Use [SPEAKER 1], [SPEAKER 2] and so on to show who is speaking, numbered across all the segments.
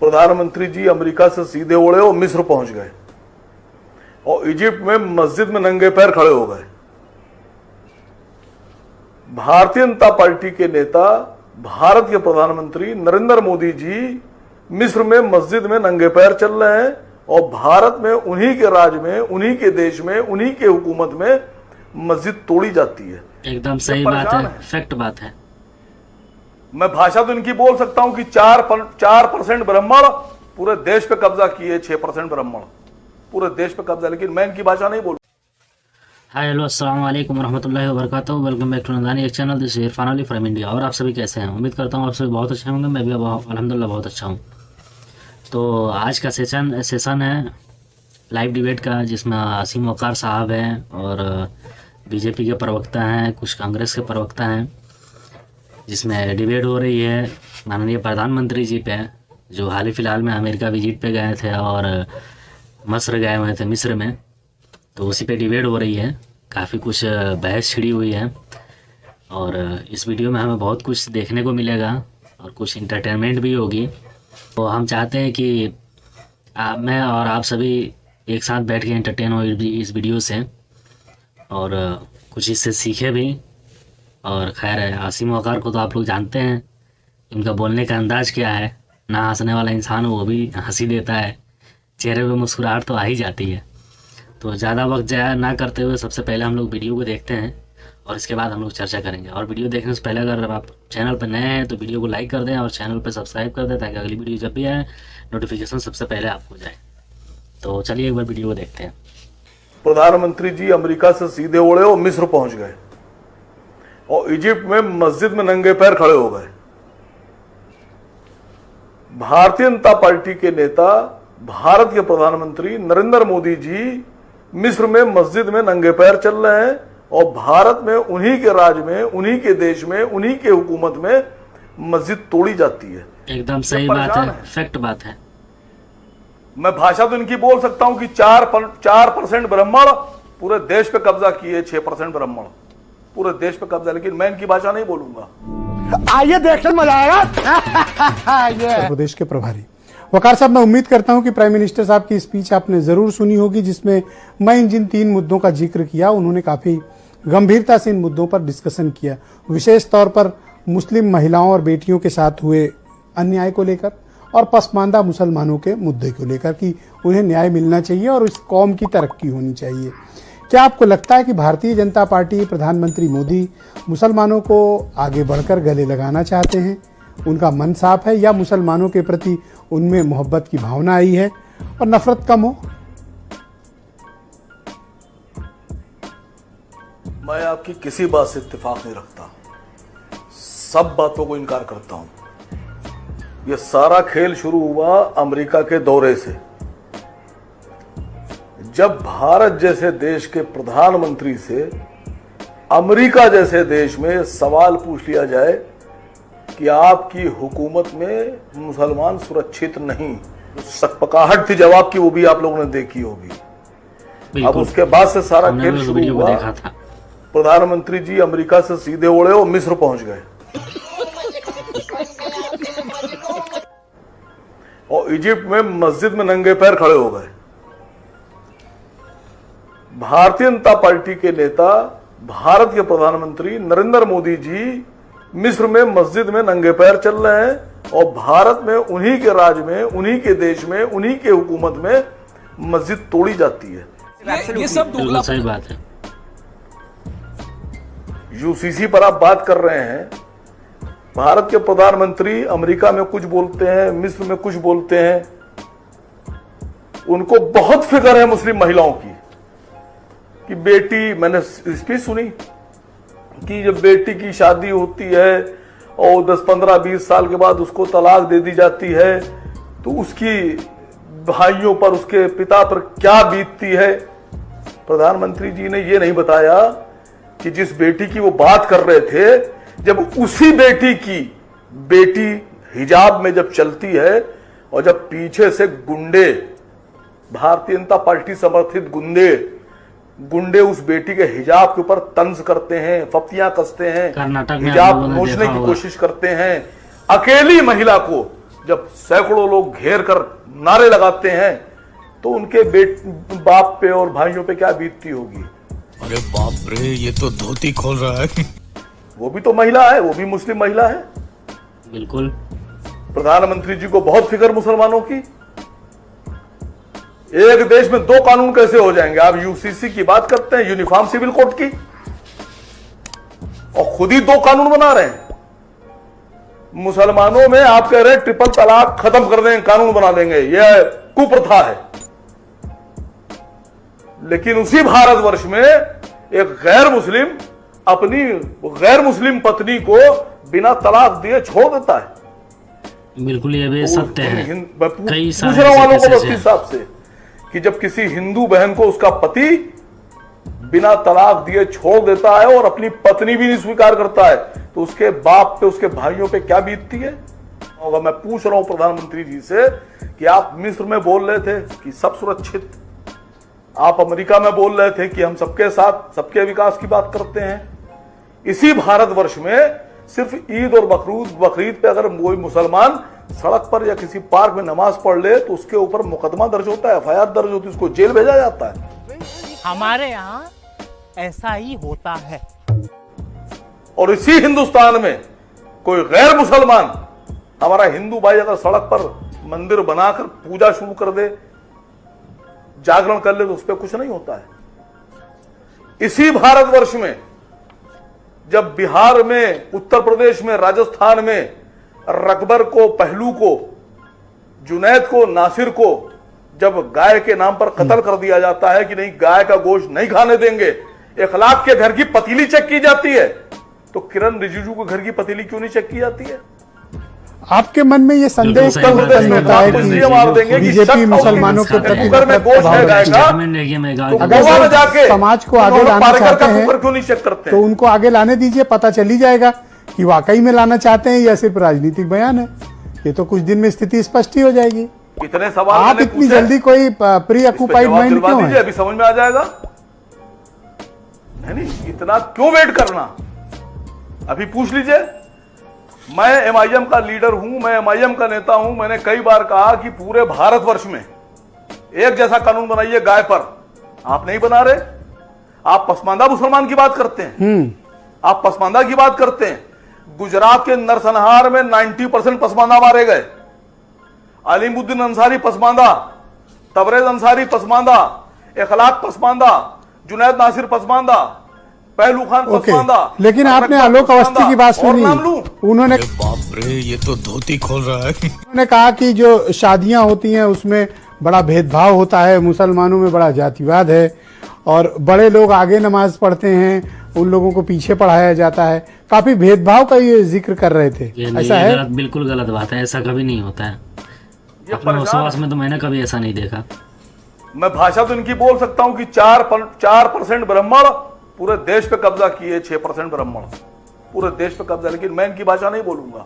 [SPEAKER 1] प्रधानमंत्री जी अमेरिका से सीधे उड़े और मिस्र पहुंच गए और इजिप्ट में मस्जिद में नंगे पैर खड़े हो गए। भारतीय जनता पार्टी के नेता, भारत के प्रधानमंत्री नरेंद्र मोदी जी मिस्र में मस्जिद में नंगे पैर चल रहे हैं और भारत में उन्हीं के राज में, उन्हीं के देश में, उन्हीं के हुकूमत में मस्जिद तोड़ी जाती है।
[SPEAKER 2] एकदम सही बात है, फैक्ट बात है।
[SPEAKER 1] मैं भाषा तो इनकी बोल सकता हूं कि 4% ब्राह्मण पूरे देश पे कब्जा किए, 6% ब्राह्मण पूरे देश पे कब्जा, लेकिन मैं इनकी भाषा नहीं बोलूं।
[SPEAKER 2] हाय हेलो अस्सलाम वालेकुम वरहमतुल्लाहि वबरकातुहू। वेलकम बैक टू नंदानी एक channel, this is Irfan Ali from India. और आप सभी कैसे हैं? उम्मीद करता हूं आप सभी बहुत अच्छे होंगे। मैं भी अल्हम्दुलिल्लाह बहुत अच्छा हूं। तो आज का सेशन है लाइव डिबेट का, जिसमें असीम वक़ार साहब हैं और बीजेपी के प्रवक्ता हैं, कुछ कांग्रेस के प्रवक्ता हैं, जिसमें डिबेट हो रही है माननीय प्रधानमंत्री जी पे, जो हाल ही फ़िलहाल में अमेरिका विजिट पे गए थे और मिस्र गए हुए थे, मिस्र में। तो उसी पे डिबेट हो रही है, काफ़ी कुछ बहस छिड़ी हुई है और इस वीडियो में हमें बहुत कुछ देखने को मिलेगा और कुछ इंटरटेनमेंट भी होगी। तो हम चाहते हैं कि मैं और आप सभी एक साथ बैठ के एंटरटेन हो इस वीडियो से और कुछ इससे सीखे भी। और खैर असीम वक़ार को तो आप लोग जानते हैं, उनका बोलने का अंदाज़ क्या है। ना हंसने वाला इंसान वो भी हंसी देता है, चेहरे पे मुस्कुराहट तो आ ही जाती है। तो ज़्यादा वक्त ज़ाया ना करते हुए सबसे पहले हम लोग वीडियो को देखते हैं और इसके बाद हम लोग चर्चा करेंगे। और वीडियो देखने से पहले अगर आप चैनल पर नए हैं तो वीडियो को लाइक कर दें और चैनल पर सब्सक्राइब कर दें, ताकि अगली वीडियो जब भी आए नोटिफिकेशन सबसे पहले आपको जाए। तो चलिए एक बार वीडियो को देखते हैं।
[SPEAKER 1] प्रधानमंत्री जी अमेरिका से सीधे उड़े और मिस्र पहुंच गए और इजिप्ट में मस्जिद में नंगे पैर खड़े हो गए। भारतीय जनता पार्टी के नेता, भारत के प्रधानमंत्री नरेंद्र मोदी जी मिस्र में मस्जिद में नंगे पैर चल रहे हैं और भारत में उन्हीं के राज में, उन्हीं के देश में, उन्हीं के हुकूमत में मस्जिद तोड़ी जाती है।
[SPEAKER 2] एकदम सही बात है, फैक्ट बात है।
[SPEAKER 1] मैं भाषा तो इनकी बोल सकता हूं कि 4% ब्राह्मण पूरे देश पे कब्जा किए, 6% ब्राह्मण पूरे देश पे कब्जा, लेकिन मैं इनकी भाषा नहीं बोलूंगा।
[SPEAKER 3] आइए देखने मजा आएगा। उत्तर प्रदेश के प्रभारी वकार साहब, मैं उम्मीद करता हूं कि प्राइम मिनिस्टर साहब की स्पीच आपने जरूर सुनी होगी, जिसमें मैं जिन 3 मुद्दों का जिक्र किया, उन्होंने काफी गंभीरता से इन मुद्दों पर डिस्कशन किया, विशेष तौर पर मुस्लिम महिलाओं और बेटियों के साथ हुए अन्याय को लेकर और पसमानदा मुसलमानों के मुद्दे को लेकर कि उन्हें न्याय मिलना चाहिए और इस कौम की तरक्की होनी चाहिए। क्या आपको लगता है कि भारतीय जनता पार्टी, प्रधानमंत्री मोदी मुसलमानों को आगे बढ़कर गले लगाना चाहते हैं? उनका मन साफ है या मुसलमानों के प्रति उनमें मोहब्बत की भावना आई है और नफरत कम हो?
[SPEAKER 1] मैं आपकी किसी बात से इत्तेफाक नहीं रखता, सब बातों को इनकार करता हूं। यह सारा खेल शुरू हुआ अमेरिका के दौरे से, जब भारत जैसे देश के प्रधानमंत्री से अमेरिका जैसे देश में सवाल पूछ लिया जाए कि आपकी हुकूमत में मुसलमान सुरक्षित नहीं, सकपकाहट थी जवाब की, वो भी आप लोगों ने देखी होगी। अब उसके बाद से सारा खेल शुरू हुआ। प्रधानमंत्री जी अमेरिका से सीधे उड़े और मिस्र पहुंच गए और इजिप्ट में मस्जिद में नंगे पैर खड़े हो गए। भारतीय जनता पार्टी के नेता, भारत के प्रधानमंत्री नरेंद्र मोदी जी मिस्र में मस्जिद में नंगे पैर चल रहे हैं और भारत में उन्हीं के राज में, उन्हीं के देश में, उन्हीं के हुकूमत में मस्जिद तोड़ी जाती है।
[SPEAKER 2] ये सब सही बात है।
[SPEAKER 1] यूसीसी पर आप बात कर रहे हैं, भारत के प्रधानमंत्री अमेरिका में कुछ बोलते हैं, मिस्र में कुछ बोलते हैं। उनको बहुत फिक्र है मुस्लिम महिलाओं की कि बेटी, मैंने स्पीच सुनी कि जब बेटी की शादी होती है और 10, 15, 20 साल के बाद उसको तलाक दे दी जाती है तो उसकी भाइयों पर, उसके पिता पर क्या बीतती है। प्रधानमंत्री जी ने ये नहीं बताया कि जिस बेटी की वो बात कर रहे थे, जब उसी बेटी हिजाब में जब चलती है और जब पीछे से गुंडे, भारतीय जनता पार्टी समर्थित गुंडे उस बेटी के हिजाब के ऊपर तंज करते हैं, फप्तियां कसते हैं, हिजाब नोचने की कोशिश करते हैं, अकेली महिला को जब सैकड़ों लोग घेर कर नारे लगाते हैं तो उनके बाप पे और भाइयों पे क्या बीतती होगी।
[SPEAKER 4] अरे बाप रे, ये तो धोती खोल रहा है।
[SPEAKER 1] वो भी तो महिला है, वो भी मुस्लिम महिला है।
[SPEAKER 2] बिल्कुल।
[SPEAKER 1] प्रधानमंत्री जी को बहुत फिक्र मुसलमानों की। एक देश में 2 कानून कैसे हो जाएंगे? आप यूसीसी की बात करते हैं, यूनिफॉर्म सिविल कोड की, और खुद ही 2 कानून बना रहे हैं। मुसलमानों में आप कह रहे हैं ट्रिपल तलाक खत्म कर देंगे, कानून बना देंगे, यह कुप्रथा है। लेकिन उसी भारतवर्ष में एक गैर मुस्लिम अपनी गैर मुस्लिम पत्नी को बिना तलाक दिए छोड़ देता है।
[SPEAKER 2] बिल्कुल, ये भी सत्य है। कई
[SPEAKER 1] पूछ रहा हूं वालों को बस्ती साहब से कि जब किसी हिंदू बहन को उसका पति बिना तलाक दिए छोड़ देता है और अपनी पत्नी भी नहीं स्वीकार करता है, तो उसके बाप पे, उसके भाइयों पे क्या बीतती है? और मैं पूछ रहा हूं प्रधानमंत्री जी से कि आप मिस्र में बोल रहे थे कि सब सुरक्षित, आप अमेरिका में बोल रहे थे कि हम सबके साथ सबके विकास की बात करते हैं। इसी भारतवर्ष में सिर्फ ईद और बकरीद पे अगर कोई मुसलमान सड़क पर या किसी पार्क में नमाज पढ़ ले तो उसके ऊपर मुकदमा दर्ज होता है, एफआईआर दर्ज होती है, उसको जेल भेजा जाता है।
[SPEAKER 5] हमारे यहाँ ऐसा ही होता है।
[SPEAKER 1] और इसी हिंदुस्तान में कोई गैर मुसलमान, हमारा हिंदू भाई अगर सड़क पर मंदिर बनाकर पूजा शुरू कर दे, जागरण कर ले, तो उस पर कुछ नहीं होता है। इसी भारतवर्ष में जब बिहार में, उत्तर प्रदेश में, राजस्थान में रकबर को, पहलू को, जुनैद को, नासिर को जब गाय के नाम पर कत्ल कर दिया जाता है कि नहीं, गाय का गोश्त नहीं खाने देंगे, इखलाक के घर की पतीली चेक की जाती है, तो किरण रिजिजू के घर की पतीली क्यों नहीं चेक की जाती है?
[SPEAKER 3] आपके मन में ये संदेह क्यों उत्पन्न होता है कि बीजेपी मुसलमानों के प्रति अगर समाज को आगे लाना चाहते हैं
[SPEAKER 1] क्यों नहीं चेक करते?
[SPEAKER 3] तो उनको आगे लाने दीजिए, पता चल ही जाएगा कि वाकई में लाना चाहते हैं या सिर्फ राजनीतिक बयान है। ये तो कुछ दिन में स्थिति स्पष्ट ही हो जाएगी।
[SPEAKER 1] इतने सवाल
[SPEAKER 3] आप इतनी जल्दी कोई प्री ऑक्युपाइड माइंड क्यों है?
[SPEAKER 1] अभी समझ में आ जाएगा। नहीं, इतना क्यों वेट करना? अभी पूछ लीजिए। मैं एमआईएम का लीडर हूं, मैं एमआईएम का नेता हूं। मैंने कई बार कहा कि पूरे भारतवर्ष में एक जैसा कानून बनाइए गाय पर। आप नहीं बना रहे। आप पसमानदा मुसलमान की बात करते हैं, आप पसमानदा की बात करते हैं। गुजरात के नरसंहार में 90% पसमानदा मारे गए। अलीमुद्दीन अंसारी पसमानदा, तबरेज अंसारी पसमानदा, इखलाक पसमानदा, जुनैद नासिर पसमानदा, पहलू खान पसमानदा।
[SPEAKER 3] लेकिन आपने आलोक अवस्थी की बात सुनी, उन्होंने
[SPEAKER 4] बाप रे, ये तो धोती खोल रहा है।
[SPEAKER 3] उन्होंने कहा कि जो शादियां होती हैं उसमें बड़ा भेदभाव होता है, मुसलमानों में बड़ा जातिवाद है और बड़े लोग आगे नमाज पढ़ते हैं, उन लोगों को पीछे पढ़ाया जाता है। काफी भेदभाव का ये जिक्र कर रहे थे। ऐसा है?
[SPEAKER 2] बिल्कुल गलत बात है, ऐसा कभी नहीं होता है। अपने विश्वास में तो मैंने कभी ऐसा नहीं देखा।
[SPEAKER 1] मैं भाषा तो इनकी बोल सकता हूं कि 4% ब्राह्मण पूरे देश पे कब्जा किए, 6% ब्राह्मण पूरे देश पे कब्जा, लेकिन मैं इनकी भाषा नहीं बोलूंगा।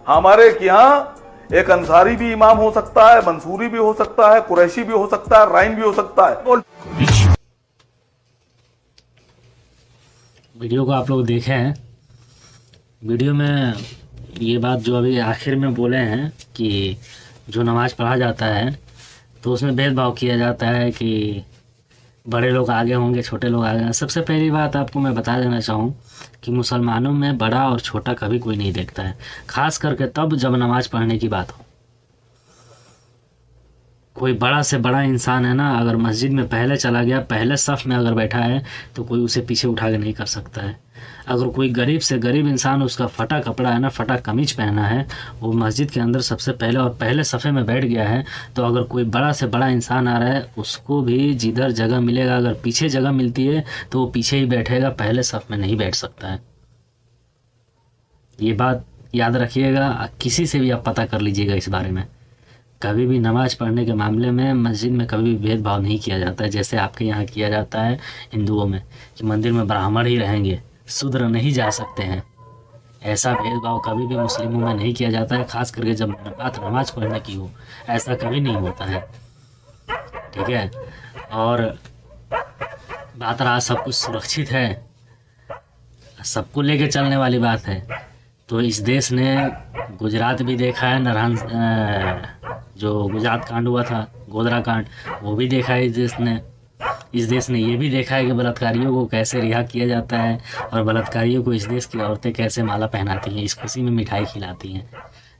[SPEAKER 1] हमारे यहाँ एक अंसारी भी इमाम हो सकता है, मंसूरी भी हो सकता है, कुरैशी भी हो सकता है, राइन भी हो सकता है।
[SPEAKER 2] वीडियो को आप लोग देखे हैं। वीडियो में ये बात जो अभी आखिर में बोले हैं कि जो नमाज पढ़ा जाता है तो उसमें भेदभाव किया जाता है कि बड़े लोग आगे होंगे, छोटे लोग आगे। सबसे पहली बात आपको मैं बता देना चाहूँ कि मुसलमानों में बड़ा और छोटा कभी कोई नहीं देखता है, खास करके तब जब नमाज पढ़ने की बात हो। कोई बड़ा से बड़ा इंसान है ना, अगर मस्जिद में पहले चला गया, पहले सफ़ में अगर बैठा है तो कोई उसे पीछे उठा के नहीं कर सकता है। अगर कोई गरीब से गरीब इंसान, उसका फटा कपड़ा है ना, फटा कमीज पहना है, वो मस्जिद के अंदर सबसे पहले और पहले सफ़े में बैठ गया है, तो अगर कोई बड़ा से बड़ा इंसान आ रहा है उसको भी जिधर जगह मिलेगा, अगर पीछे जगह मिलती है तो वो पीछे ही बैठेगा, पहले सफ़ में नहीं बैठ सकता है। ये बात याद रखिएगा, किसी से भी आप पता कर लीजिएगा इस बारे में। कभी भी नमाज पढ़ने के मामले में मस्जिद में कभी भी भेदभाव नहीं किया जाता है, जैसे आपके यहाँ किया जाता है हिंदुओं में कि मंदिर में ब्राह्मण ही रहेंगे, शूद्र नहीं जा सकते हैं। ऐसा भेदभाव कभी भी मुस्लिमों में नहीं किया जाता है, खास करके जब बात नमाज पढ़ने की हो, ऐसा कभी नहीं होता है। ठीक है। और बात रहा सब कुछ सुरक्षित है, सबको लेके चलने वाली बात है, तो इस देश ने गुजरात भी देखा है, नरहन जो गुजरात कांड हुआ था, गोधरा कांड, वो भी देखा है इस देश ने ये भी देखा है कि बलात्कारियों को कैसे रिहा किया जाता है और बलात्कारियों को इस देश की औरतें कैसे माला पहनाती हैं, इस खुशी में मिठाई खिलाती हैं।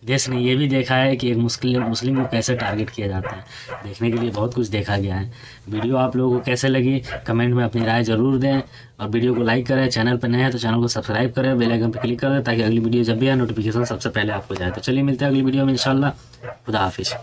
[SPEAKER 2] देश ने ये भी देखा है कि एक मुस्लिम को कैसे टारगेट किया जाता है। देखने के लिए बहुत कुछ देखा गया है। वीडियो आप लोगों को कैसे लगी कमेंट में अपनी राय ज़रूर दें और वीडियो को लाइक करें। चैनल पर नए हैं तो चैनल को सब्सक्राइब करें, बेल आइकन पर क्लिक करें ताकि अगली वीडियो जब भी आए नोटिफिकेशन सबसे पहले आपको जाए। तो चलिए मिलते हैं अगली वीडियो में इंशाल्लाह। खुदा हाफिज़।